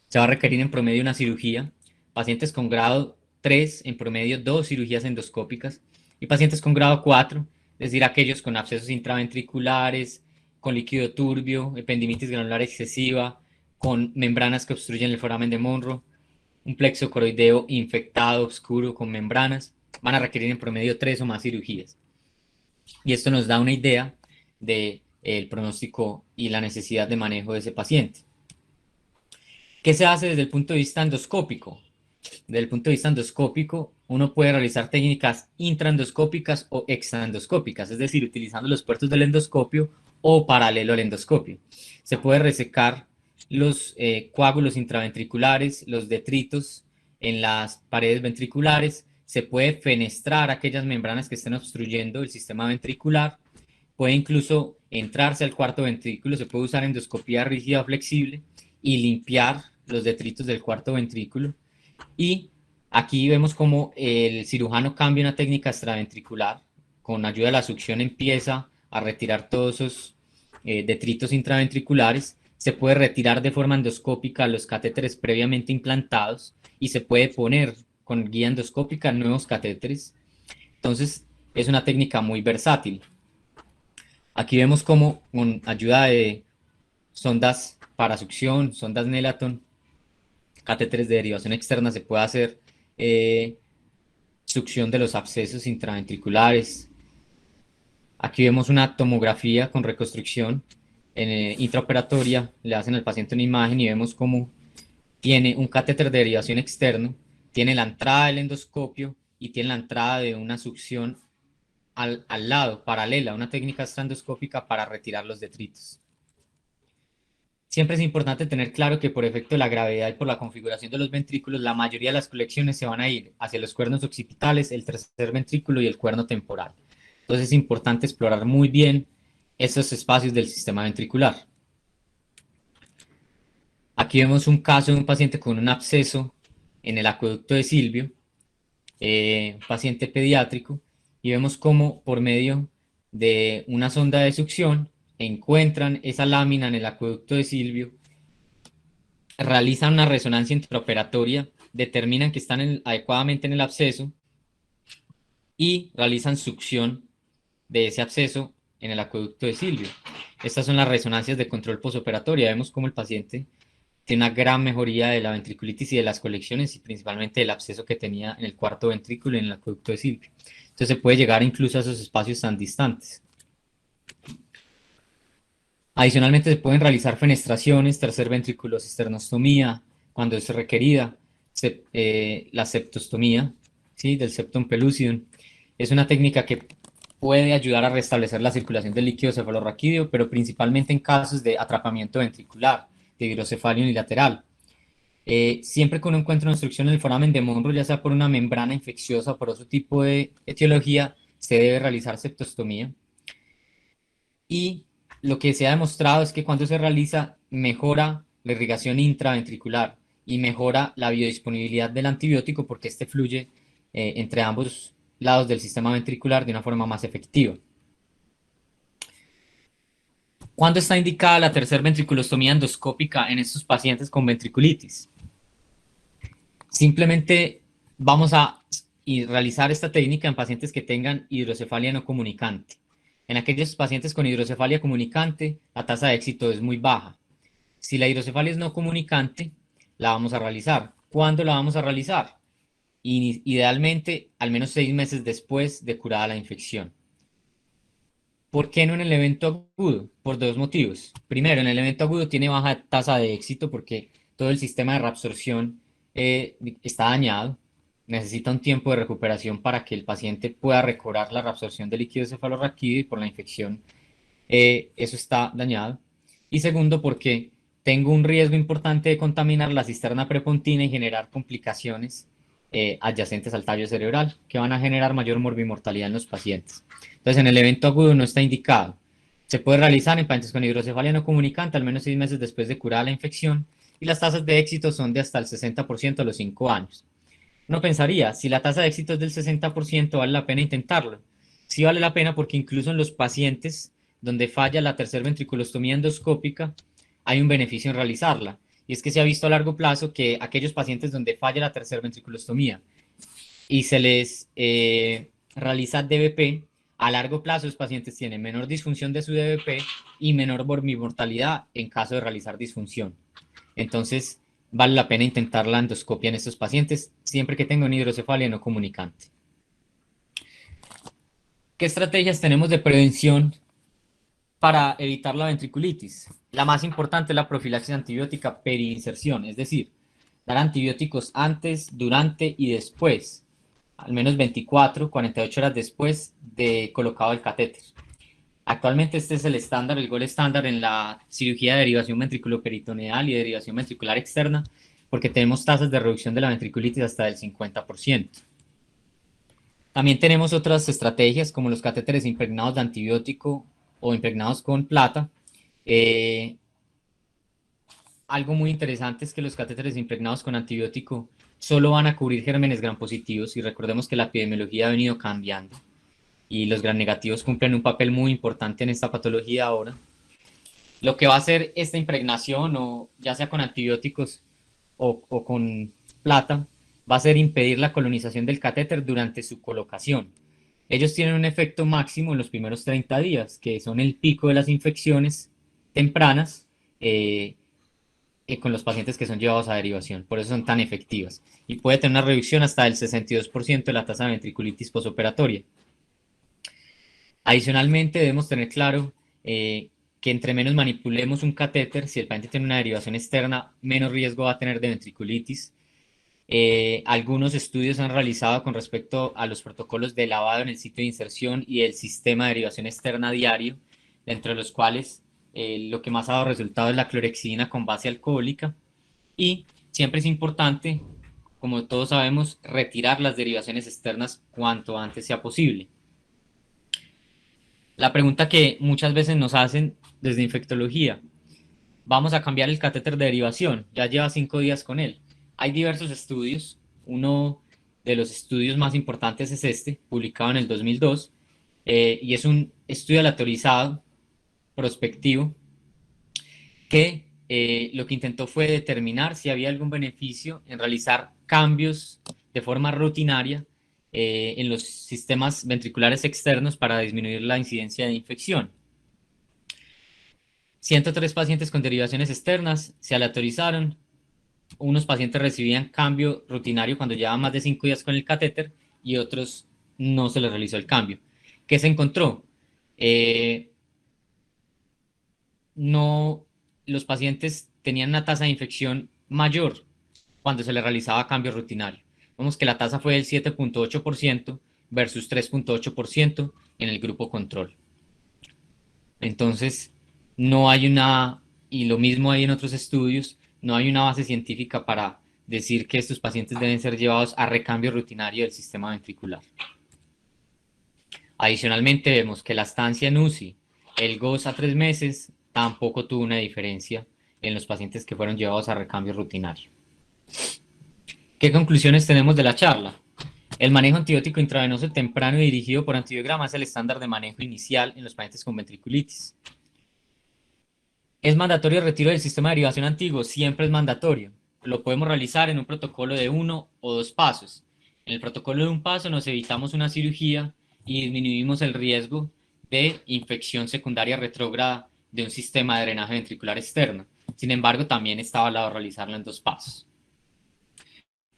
se va a requerir en promedio una cirugía. Pacientes con grado 3 en promedio 2 cirugías endoscópicas. Y pacientes con grado 4, es decir, aquellos con abscesos intraventriculares, con líquido turbio, ependimitis granular excesiva, con membranas que obstruyen el foramen de Monro, un plexo coroideo infectado, oscuro, con membranas, van a requerir en promedio 3 o más cirugías. Y esto nos da una idea del pronóstico y la necesidad de manejo de ese paciente. ¿Qué se hace desde el punto de vista endoscópico? Desde el punto de vista endoscópico, uno puede realizar técnicas intraendoscópicas o extraendoscópicas, es decir, utilizando los puertos del endoscopio o paralelo al endoscopio. Se puede resecar los coágulos intraventriculares, los detritos en las paredes ventriculares, se puede fenestrar aquellas membranas que estén obstruyendo el sistema ventricular, puede incluso entrarse al cuarto ventrículo, se puede usar endoscopía rígida o flexible y limpiar los detritos del cuarto ventrículo. Y aquí vemos cómo el cirujano cambia una técnica extraventricular, con ayuda de la succión empieza a retirar todos esos detritos intraventriculares, se puede retirar de forma endoscópica los catéteres previamente implantados y se puede poner con guía endoscópica nuevos catéteres. Entonces es una técnica muy versátil. Aquí vemos cómo con ayuda de sondas para succión, sondas Nelaton, catéteres de derivación externa, se puede hacer eh, succión de los abscesos intraventriculares. Aquí vemos una tomografía con reconstrucción intraoperatoria, le hacen al paciente una imagen y vemos cómo tiene un catéter de derivación externo, tiene la entrada del endoscopio y tiene la entrada de una succión al lado, paralela, una técnica extraendoscópica para retirar los detritos. Siempre es importante tener claro que por efecto de la gravedad y por la configuración de los ventrículos, la mayoría de las colecciones se van a ir hacia los cuernos occipitales, el tercer ventrículo y el cuerno temporal. Entonces es importante explorar muy bien estos espacios del sistema ventricular. Aquí vemos un caso de un paciente con un absceso en el acueducto de Silvio, un paciente pediátrico, y vemos cómo por medio de una sonda de succión encuentran esa lámina en el acueducto de Silvio, realizan una resonancia intraoperatoria, determinan que están adecuadamente en el absceso y realizan succión de ese absceso en el acueducto de Silvio. Estas son las resonancias de control posoperatoria. Vemos cómo el paciente tiene una gran mejoría de la ventriculitis y de las colecciones y principalmente del absceso que tenía en el cuarto ventrículo y en el acueducto de Silvio. Entonces se puede llegar incluso a esos espacios tan distantes. Adicionalmente se pueden realizar fenestraciones, tercer ventriculocisтерnostomía, cuando es requerida, la septostomía, ¿sí? Del septum pellucidum. Es una técnica que puede ayudar a restablecer la circulación del líquido cefalorraquídeo, pero principalmente en casos de atrapamiento ventricular, de hidrocefalia unilateral. Siempre que uno encuentra una obstrucción en el foramen de Monro, ya sea por una membrana infecciosa o por otro tipo de etiología, se debe realizar septostomía. Y lo que se ha demostrado es que cuando se realiza, mejora la irrigación intraventricular y mejora la biodisponibilidad del antibiótico porque este fluye entre ambos lados del sistema ventricular de una forma más efectiva. ¿Cuándo está indicada la tercer ventriculostomía endoscópica en estos pacientes con ventriculitis? Simplemente vamos a realizar esta técnica en pacientes que tengan hidrocefalia no comunicante. En aquellos pacientes con hidrocefalia comunicante, la tasa de éxito es muy baja. Si la hidrocefalia es no comunicante, la vamos a realizar. ¿Cuándo la vamos a realizar? Idealmente, al menos 6 meses después de curada la infección. ¿Por qué no en el evento agudo? Por dos motivos. Primero, en el evento agudo tiene baja tasa de éxito porque todo el sistema de reabsorción está dañado. Necesita un tiempo de recuperación para que el paciente pueda recobrar la reabsorción de líquido cefalorraquídeo y por la infección eso está dañado. Y segundo, porque tengo un riesgo importante de contaminar la cisterna prepontina y generar complicaciones adyacentes al tallo cerebral que van a generar mayor morbimortalidad en los pacientes. Entonces, en el evento agudo no está indicado. Se puede realizar en pacientes con hidrocefalia no comunicante al menos 6 meses después de curada la infección y las tasas de éxito son de hasta el 60% a los 5 años. Uno pensaría, si la tasa de éxito es del 60%, vale la pena intentarlo. Sí vale la pena porque incluso en los pacientes donde falla la tercer ventriculostomía endoscópica, hay un beneficio en realizarla. Y es que se ha visto a largo plazo que aquellos pacientes donde falla la tercer ventriculostomía y se les realiza DBP, a largo plazo los pacientes tienen menor disfunción de su DBP y menor morbimortalidad en caso de realizar disfunción. Entonces, vale la pena intentar la endoscopia en estos pacientes siempre que tengan hidrocefalia no comunicante. ¿Qué estrategias tenemos de prevención para evitar la ventriculitis? La más importante es la profilaxis antibiótica periinserción, es decir, dar antibióticos antes, durante y después, al menos 24, 48 horas después de colocado el catéter. Actualmente este es el estándar, el gol estándar en la cirugía de derivación ventriculoperitoneal y de derivación ventricular externa, porque tenemos tasas de reducción de la ventriculitis hasta del 50%. También tenemos otras estrategias como los catéteres impregnados de antibiótico o impregnados con plata. Algo muy interesante es que los catéteres impregnados con antibiótico solo van a cubrir gérmenes gram positivos y recordemos que la epidemiología ha venido cambiando y los gram negativos cumplen un papel muy importante en esta patología ahora. Lo que va a hacer esta impregnación, o ya sea con antibióticos o con plata, va a ser impedir la colonización del catéter durante su colocación. Ellos tienen un efecto máximo en los primeros 30 días, que son el pico de las infecciones tempranas con los pacientes que son llevados a derivación. Por eso son tan efectivas. Y puede tener una reducción hasta del 62% de la tasa de ventriculitis posoperatoria. Adicionalmente, debemos tener claro que entre menos manipulemos un catéter, si el paciente tiene una derivación externa, menos riesgo va a tener de ventriculitis. Algunos estudios se han realizado con respecto a los protocolos de lavado en el sitio de inserción y el sistema de derivación externa diario, entre los cuales lo que más ha dado resultado es la clorexidina con base alcohólica y siempre es importante, como todos sabemos, retirar las derivaciones externas cuanto antes sea posible. La pregunta que muchas veces nos hacen desde infectología: vamos a cambiar el catéter de derivación, ya lleva 5 días con él. Hay diversos estudios, uno de los estudios más importantes es este, publicado en el 2002, y es un estudio aleatorizado, prospectivo, que lo que intentó fue determinar si había algún beneficio en realizar cambios de forma rutinaria en los sistemas ventriculares externos para disminuir la incidencia de infección. 103 pacientes con derivaciones externas se aleatorizaron. Unos pacientes recibían cambio rutinario cuando llevaban más de 5 días con el catéter y otros no se les realizó el cambio. ¿Qué se encontró? Eh, no, los pacientes tenían una tasa de infección mayor cuando se les realizaba cambio rutinario. Vemos que la tasa fue del 7,8% versus 3,8% en el grupo control. Entonces, no hay una, y lo mismo hay en otros estudios, no hay una base científica para decir que estos pacientes deben ser llevados a recambio rutinario del sistema ventricular. Adicionalmente, vemos que la estancia en UCI, el GOS a 3 meses, tampoco tuvo una diferencia en los pacientes que fueron llevados a recambio rutinario. ¿Qué conclusiones tenemos de la charla? El manejo antibiótico intravenoso temprano y dirigido por antibiograma es el estándar de manejo inicial en los pacientes con ventriculitis. ¿Es mandatorio el retiro del sistema de derivación antiguo? Siempre es mandatorio. Lo podemos realizar en un protocolo de 1 o 2 pasos. En el protocolo de un paso nos evitamos una cirugía y disminuimos el riesgo de infección secundaria retrógrada de un sistema de drenaje ventricular externo. Sin embargo, también está avalado realizarlo en 2 pasos.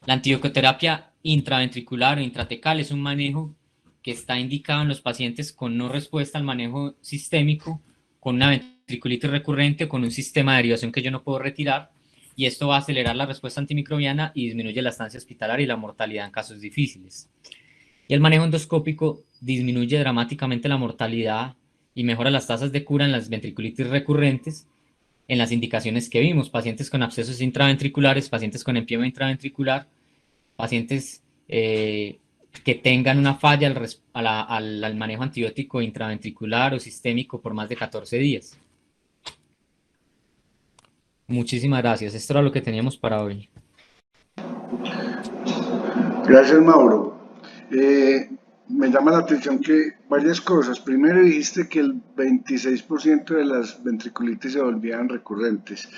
La antibioterapia intraventricular o intratecal es un manejo que está indicado en los pacientes con no respuesta al manejo sistémico, con una ventriculitis recurrente o con un sistema de derivación que yo no puedo retirar, y esto va a acelerar la respuesta antimicrobiana y disminuye la estancia hospitalaria y la mortalidad en casos difíciles. Y el manejo endoscópico disminuye dramáticamente la mortalidad y mejora las tasas de cura en las ventriculitis recurrentes en las indicaciones que vimos: pacientes con abscesos intraventriculares, pacientes con empiema intraventricular, pacientes que tengan una falla al manejo antibiótico intraventricular o sistémico por más de 14 días. Muchísimas gracias. Esto era lo que teníamos para hoy. Gracias, Mauro. Eh, Me llama la atención que varias cosas. Primero dijiste que el 26% de las ventriculitis se volvían recurrentes.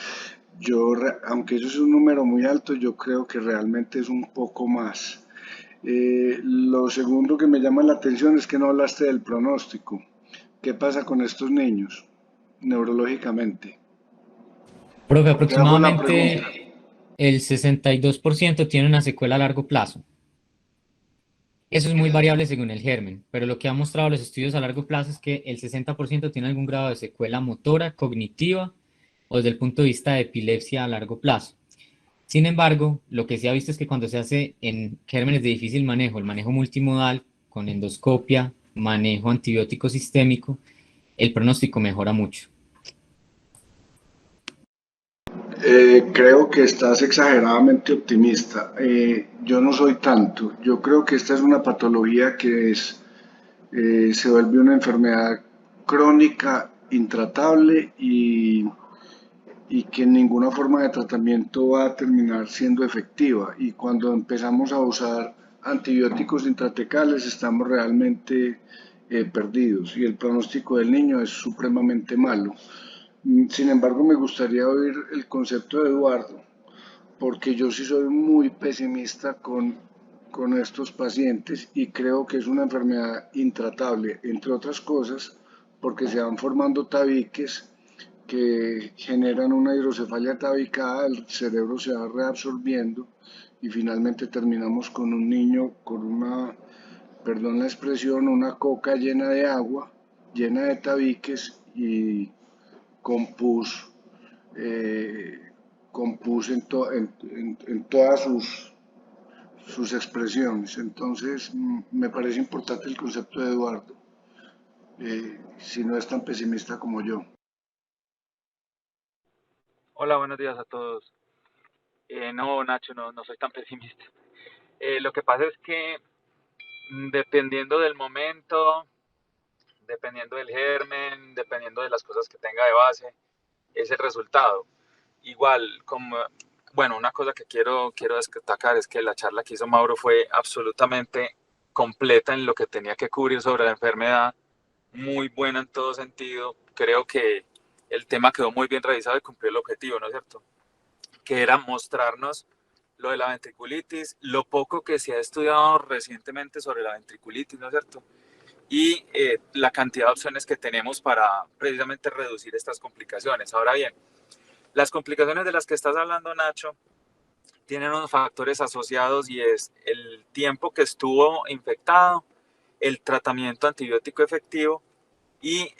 Aunque eso es un número muy alto, yo creo que realmente es un poco más. Lo segundo que me llama la atención es que no hablaste del pronóstico. ¿Qué pasa con estos niños neurológicamente? Profe, ¿Por qué hago la pregunta? aproximadamente el 62% tiene una secuela a largo plazo. Eso es muy variable según el germen, pero lo que han mostrado los estudios a largo plazo es que el 60% tiene algún grado de secuela motora, cognitiva o desde el punto de vista de epilepsia a largo plazo. Sin embargo, lo que se ha visto es que cuando se hace en gérmenes de difícil manejo, el manejo multimodal con endoscopia, manejo antibiótico sistémico, el pronóstico mejora mucho. Creo que estás exageradamente optimista. Yo no soy tanto. Yo creo que esta es una patología se vuelve una enfermedad crónica, intratable y que ninguna forma de tratamiento va a terminar siendo efectiva. Y cuando empezamos a usar antibióticos intratecales estamos realmente perdidos y el pronóstico del niño es supremamente malo. Sin embargo, me gustaría oír el concepto de Eduardo, porque yo sí soy muy pesimista con estos pacientes y creo que es una enfermedad intratable, entre otras cosas, porque se van formando tabiques que generan una hidrocefalia tabicada, el cerebro se va reabsorbiendo y finalmente terminamos con un niño con una, perdón la expresión, una coca llena de agua, llena de tabiques y con pus, eh, en todas sus expresiones. Entonces, me parece importante el concepto de Eduardo, si no es tan pesimista como yo. Hola, buenos días a todos. No, Nacho, no soy tan pesimista. Lo que pasa es que dependiendo del momento, dependiendo del germen, dependiendo de las cosas que tenga de base, es el resultado. Igual, como, bueno, una cosa que quiero destacar es que la charla que hizo Mauro fue absolutamente completa en lo que tenía que cubrir sobre la enfermedad, muy buena en todo sentido. Creo que el tema quedó muy bien revisado y cumplió el objetivo, ¿no es cierto? Que era mostrarnos lo de la ventriculitis, lo poco que se ha estudiado recientemente sobre la ventriculitis, ¿no es cierto? Y la cantidad de opciones que tenemos para precisamente reducir estas complicaciones. Ahora bien, las complicaciones de las que estás hablando, Nacho, tienen unos factores asociados y es el tiempo que estuvo infectado, el tratamiento antibiótico efectivo y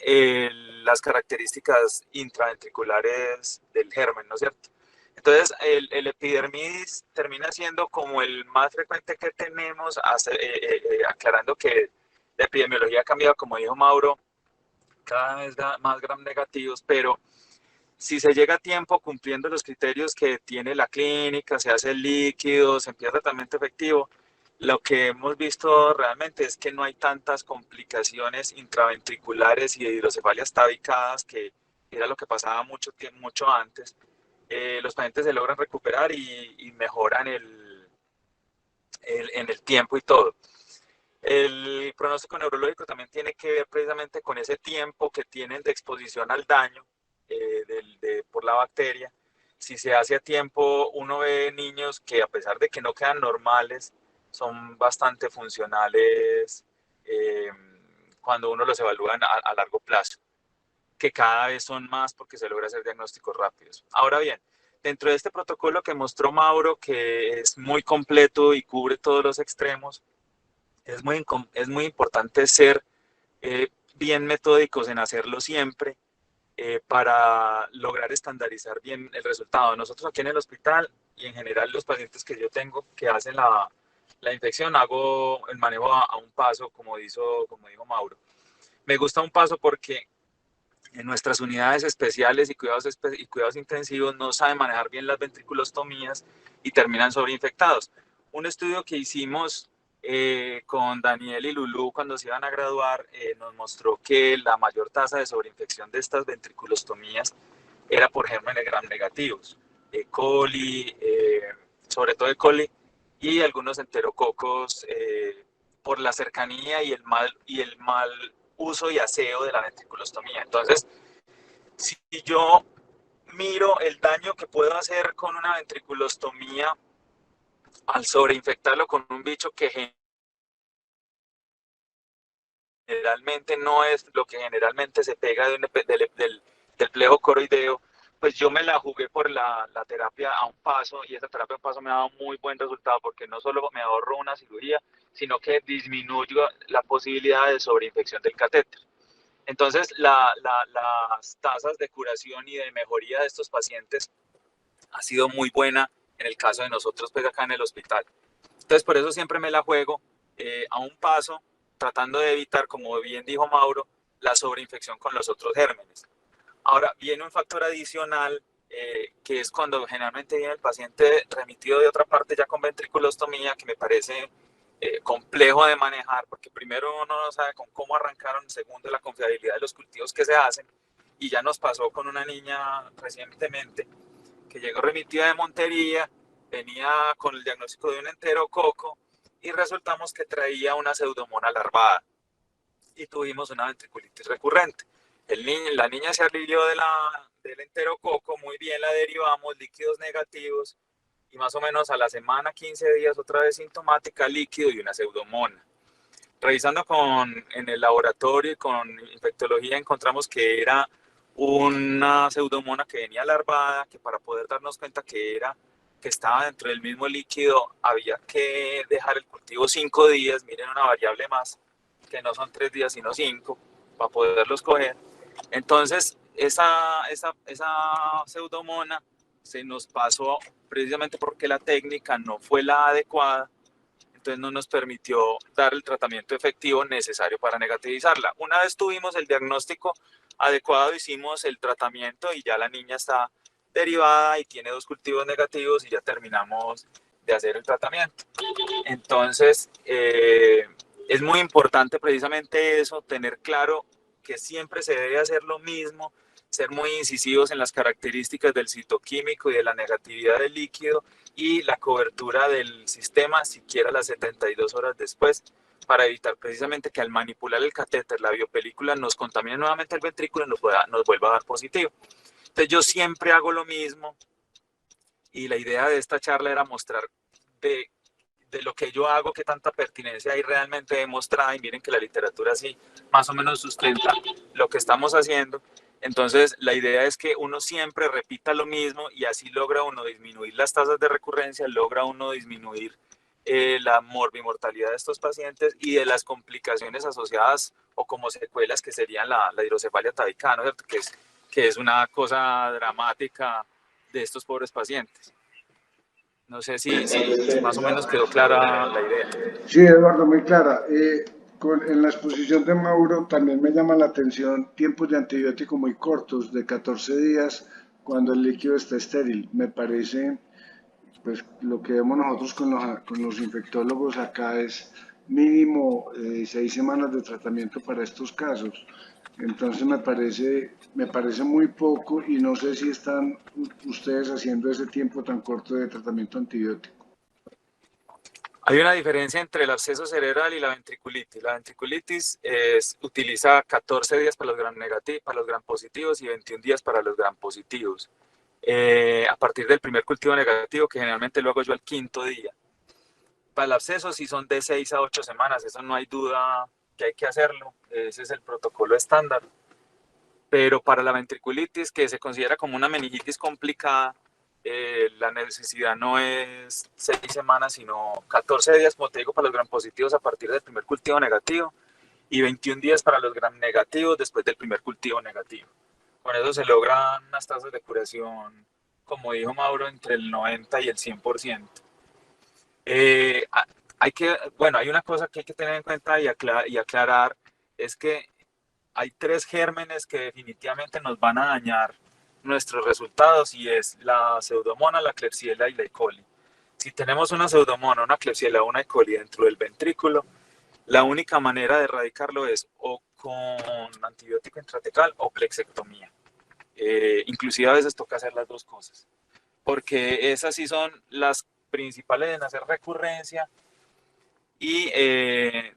las características intraventriculares del germen, ¿no es cierto? Entonces, el epidermidis termina siendo como el más frecuente que tenemos, aclarando que la epidemiología ha cambiado, como dijo Mauro, cada vez más gram negativos, pero si se llega a tiempo cumpliendo los criterios que tiene la clínica, se hace el líquido, se empieza el tratamiento efectivo, lo que hemos visto realmente es que no hay tantas complicaciones intraventriculares y de hidrocefalias tábicas, que era lo que pasaba mucho antes. Los pacientes se logran recuperar y mejoran en el tiempo y todo. El pronóstico neurológico también tiene que ver precisamente con ese tiempo que tienen de exposición al daño por la bacteria. Si se hace a tiempo, uno ve niños que a pesar de que no quedan normales, son bastante funcionales eh, cuando uno los evalúa a largo plazo, que cada vez son más porque se logra hacer diagnósticos rápidos. Ahora bien, dentro de este protocolo que mostró Mauro, que es muy completo y cubre todos los extremos, es muy importante ser bien metódicos en hacerlo siempre para lograr estandarizar bien el resultado. Nosotros aquí en el hospital y en general los pacientes que yo tengo que hacen la infección, hago el manejo a un paso, como dijo Mauro. Me gusta un paso porque en nuestras unidades especiales y cuidados intensivos no saben manejar bien las ventriculostomías y terminan sobreinfectados. Un estudio que hicimos con Daniel y Lulú cuando se iban a graduar nos mostró que la mayor tasa de sobreinfección de estas ventriculostomías era por gérmenes gram negativos, E. coli, sobre todo E. coli y algunos enterococos por la cercanía y el mal uso y aseo de la ventriculostomía. Entonces, si yo miro el daño que puedo hacer con una ventriculostomía al sobreinfectarlo con un bicho que generalmente no es lo que generalmente se pega del plejo coroideo, pues yo me la jugué por la terapia a un paso y esa terapia a un paso me ha dado muy buen resultado porque no solo me ahorro una cirugía, sino que disminuyo la posibilidad de sobreinfección del catéter. Entonces, las tasas de curación y de mejoría de estos pacientes ha sido muy buena en el caso de nosotros, pues acá en el hospital. Entonces, por eso siempre me la juego a un paso, tratando de evitar, como bien dijo Mauro, la sobreinfección con los otros gérmenes. Ahora, viene un factor adicional, que es cuando generalmente viene el paciente remitido de otra parte ya con ventriculostomía, que me parece complejo de manejar, porque primero uno no sabe con cómo arrancaron, segundo la confiabilidad de los cultivos que se hacen, y ya nos pasó con una niña recientemente que llegó remitida de Montería, venía con el diagnóstico de un enterococo y resultamos que traía una pseudomonas larvada y tuvimos una ventriculitis recurrente. La niña se alivió del enterococo, muy bien la derivamos, líquidos negativos y más o menos a la semana, 15 días, otra vez sintomática, líquido y una pseudomonas. Revisando en el laboratorio y con infectología encontramos que era una pseudomonas que venía larvada, que para poder darnos cuenta que estaba dentro del mismo líquido había que dejar el cultivo 5 días, miren una variable más, que no son 3 días sino 5, para poderlos coger. Entonces esa pseudomonas se nos pasó precisamente porque la técnica no fue la adecuada, entonces no nos permitió dar el tratamiento efectivo necesario para negativizarla. Una vez tuvimos el diagnóstico adecuado, hicimos el tratamiento y ya la niña está derivada y tiene 2 cultivos negativos y ya terminamos de hacer el tratamiento. Entonces, es muy importante precisamente eso, tener claro que siempre se debe hacer lo mismo, ser muy incisivos en las características del citoquímico y de la negatividad del líquido y la cobertura del sistema siquiera las 72 horas después, para evitar precisamente que al manipular el catéter, la biopelícula nos contamine nuevamente el ventrículo y nos vuelva a dar positivo. Entonces yo siempre hago lo mismo y la idea de esta charla era mostrar de lo que yo hago, qué tanta pertinencia hay realmente demostrada, y miren que la literatura sí más o menos sustenta lo que estamos haciendo. Entonces la idea es que uno siempre repita lo mismo y así logra uno disminuir las tasas de recurrencia, logra uno disminuir la morbimortalidad de estos pacientes y de las complicaciones asociadas o como secuelas que serían la hidrocefalia tabicana, ¿no? Que es una cosa dramática de estos pobres pacientes. No sé si más o menos quedó clara la idea. Sí, Eduardo, muy clara. En la exposición de Mauro también me llama la atención tiempos de antibiótico muy cortos, de 14 días, cuando el líquido está estéril. Me parece, pues lo que vemos nosotros con los infectólogos acá es mínimo 6 semanas de tratamiento para estos casos. Entonces me parece muy poco y no sé si están ustedes haciendo ese tiempo tan corto de tratamiento antibiótico. Hay una diferencia entre el absceso cerebral y la ventriculitis. La ventriculitis utiliza 14 días para los gram negativos, para los gram positivos y 21 días para los gram positivos. A partir del primer cultivo negativo, que generalmente lo hago yo al 5.º día. Para el absceso sí son de 6 a 8 semanas, eso no hay duda que hay que hacerlo, ese es el protocolo estándar. Pero para la ventriculitis, que se considera como una meningitis complicada, la necesidad no es 6 semanas, sino 14 días, como te digo, para los gram positivos a partir del primer cultivo negativo y 21 días para los gram negativos después del primer cultivo negativo. Con eso se logran unas tasas de curación, como dijo Mauro, entre el 90 y el 100%. Hay una cosa que hay que tener en cuenta y aclarar, es que hay 3 gérmenes que definitivamente nos van a dañar nuestros resultados y es la pseudomonas, la klebsiella y la E. coli. Si tenemos una pseudomonas, una klebsiella o una E. coli dentro del ventrículo, la única manera de erradicarlo es o con antibiótico intratecal o plexectomía. Inclusive a veces toca hacer las 2 cosas, porque esas sí son las principales en hacer recurrencia y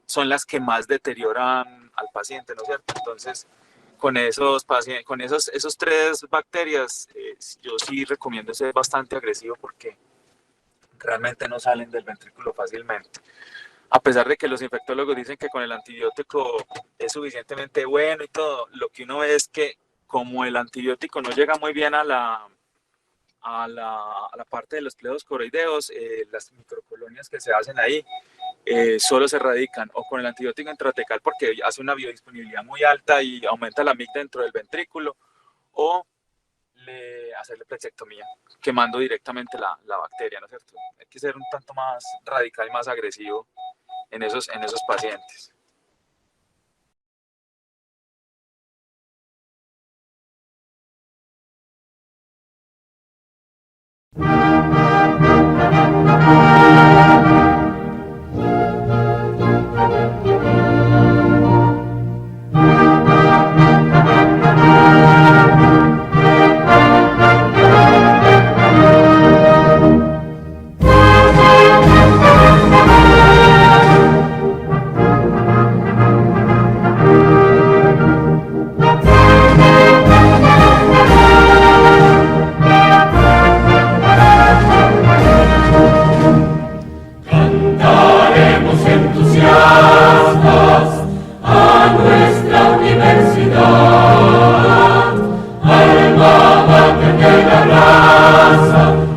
son las que más deterioran al paciente, ¿no es cierto? Entonces, con esos 3 bacterias, yo sí recomiendo ser bastante agresivo porque realmente no salen del ventrículo fácilmente. A pesar de que los infectólogos dicen que con el antibiótico es suficientemente bueno y todo, lo que uno ve es que como el antibiótico no llega muy bien a la parte de los pleos coroideos, las microcolonias que se hacen ahí solo se erradican o con el antibiótico intratecal porque hace una biodisponibilidad muy alta y aumenta la MIC dentro del ventrículo, o hacerle plexectomía, quemando directamente la bacteria, ¿no es cierto? Hay que ser un tanto más radical y más agresivo en esos pacientes. Entusiastas a nuestra universidad, alma mater de la raza.